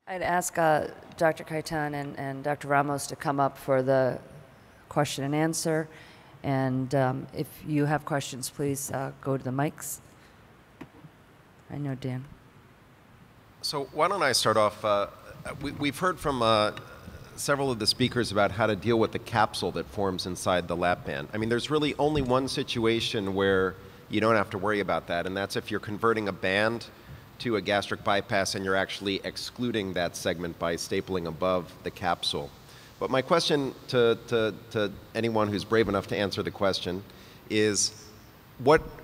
I'd ask Dr. Kaitan and Dr. Ramos to come up for the question and answer. And if you have questions, please go to the mics. I know Dan. So why don't I start off? We've heard from several of the speakers about how to deal with the capsule that forms inside the lap band. I mean, there's really only one situation where you don't have to worry about that, and that's if you're converting a band to a gastric bypass and you're actually excluding that segment by stapling above the capsule. But my question to anyone who's brave enough to answer the question is,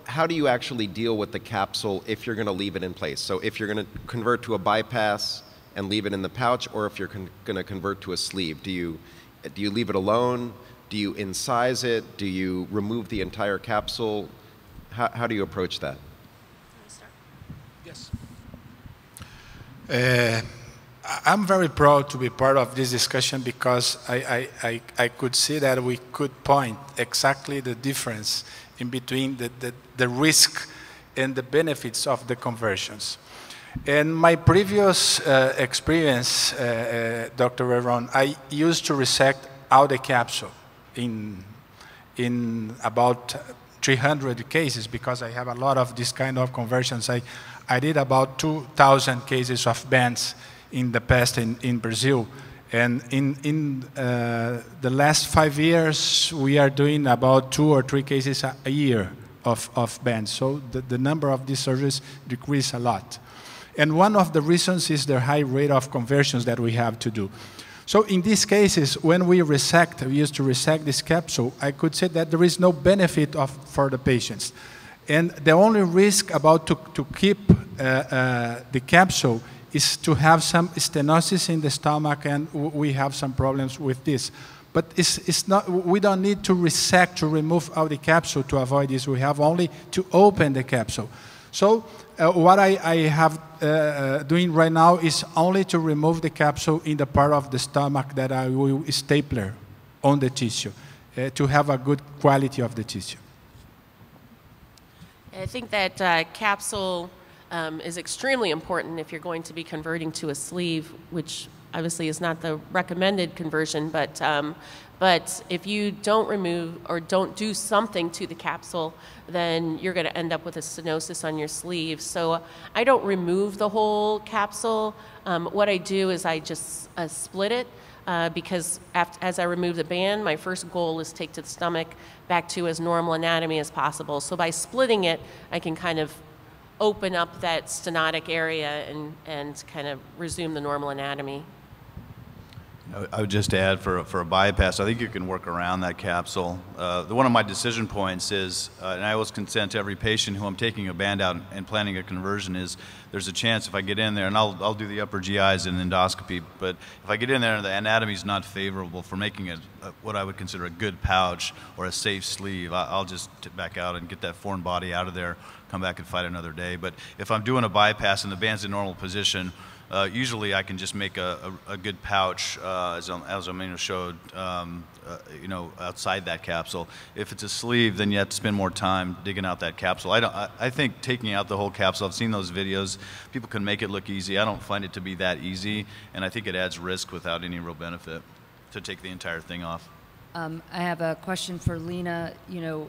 how do you actually deal with the capsule if you're going to leave it in place? So if you're going to convert to a bypass and leave it in the pouch, or if you're going to convert to a sleeve, do you leave it alone? Do you incise it? Do you remove the entire capsule? How do you approach that? Yes. I'm very proud to be part of this discussion because I could see that we could point exactly the difference in between the risk and the benefits of the conversions. In my previous experience, Dr. Reron, I used to resect out the capsule in about 300 cases because I have a lot of this kind of conversions. I did about 2,000 cases of bands in the past in Brazil. And in the last 5 years, we are doing about 2 or 3 cases a year of bands. So the number of these surgeries decreased a lot. And one of the reasons is the high rate of conversions that we have to do. So in these cases, when we used to resect this capsule, I could say that there is no benefit for the patients. And the only risk about to keep the capsule is to have some stenosis in the stomach, and we have some problems with this. But it's not, we don't need to resect, to remove out the capsule to avoid this. We have only to open the capsule. So what I have doing right now is only to remove the capsule in the part of the stomach that I will stapler on the tissue to have a good quality of the tissue. I think that capsule is extremely important if you're going to be converting to a sleeve, which obviously is not the recommended conversion, but if you don't remove or don't do something to the capsule, then you're going to end up with a stenosis on your sleeve. So I don't remove the whole capsule. What I do is I just split it because as I remove the band, my first goal is take to the stomach back to as normal anatomy as possible. So by splitting it, I can kind of open up that stenotic area and kind of resume the normal anatomy. I would just add for a bypass, I think you can work around that capsule. One of my decision points is, and I always consent to every patient who I'm taking a band out and planning a conversion, is there's a chance if I get in there, and I'll do the upper GIs and endoscopy, but if I get in there and the anatomy is not favorable for making what I would consider a good pouch or a safe sleeve, I'll just tip back out and get that foreign body out of there, come back and fight another day. But if I'm doing a bypass and the band's in normal position, usually I can just make a good pouch, as Amino showed, outside that capsule. If it's a sleeve, then you have to spend more time digging out that capsule. I think taking out the whole capsule, I've seen those videos, people can make it look easy. I don't find it to be that easy, and I think it adds risk without any real benefit to take the entire thing off. I have a question for Lena. You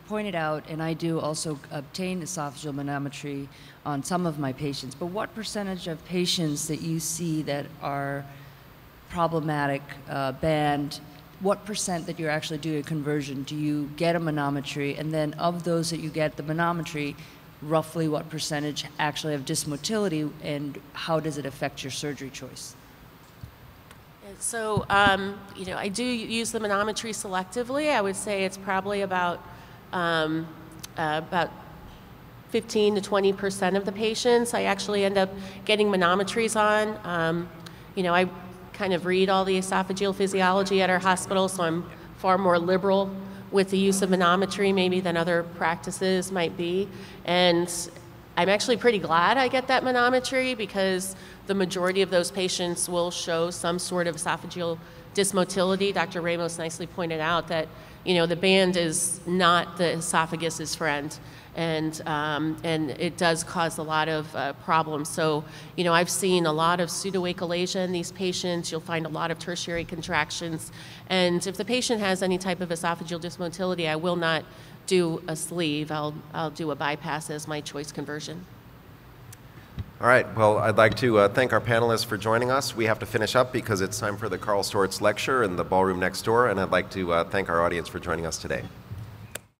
pointed out, and I do also obtain esophageal manometry on some of my patients, but what percentage of patients that you see that are problematic band, what percent that you're actually doing a conversion, do you get a manometry? And then of those that you get the manometry, roughly what percentage actually have dysmotility, and how does it affect your surgery choice? So, I do use the manometry selectively. I would say it's probably about 15 to 20% of the patients I actually end up getting manometries on. I kind of read all the esophageal physiology at our hospital, so I'm far more liberal with the use of manometry maybe than other practices might be. And I'm actually pretty glad I get that manometry because the majority of those patients will show some sort of esophageal dysmotility. Dr. Ramos nicely pointed out that, the band is not the esophagus's friend. and it does cause a lot of problems. So, you know, I've seen a lot of pseudoachalasia in these patients. You'll find a lot of tertiary contractions, and if the patient has any type of esophageal dysmotility, I will not do a sleeve. I'll do a bypass as my choice conversion. All right, well, I'd like to thank our panelists for joining us. We have to finish up because it's time for the Karl Storz lecture in the ballroom next door, and I'd like to thank our audience for joining us today.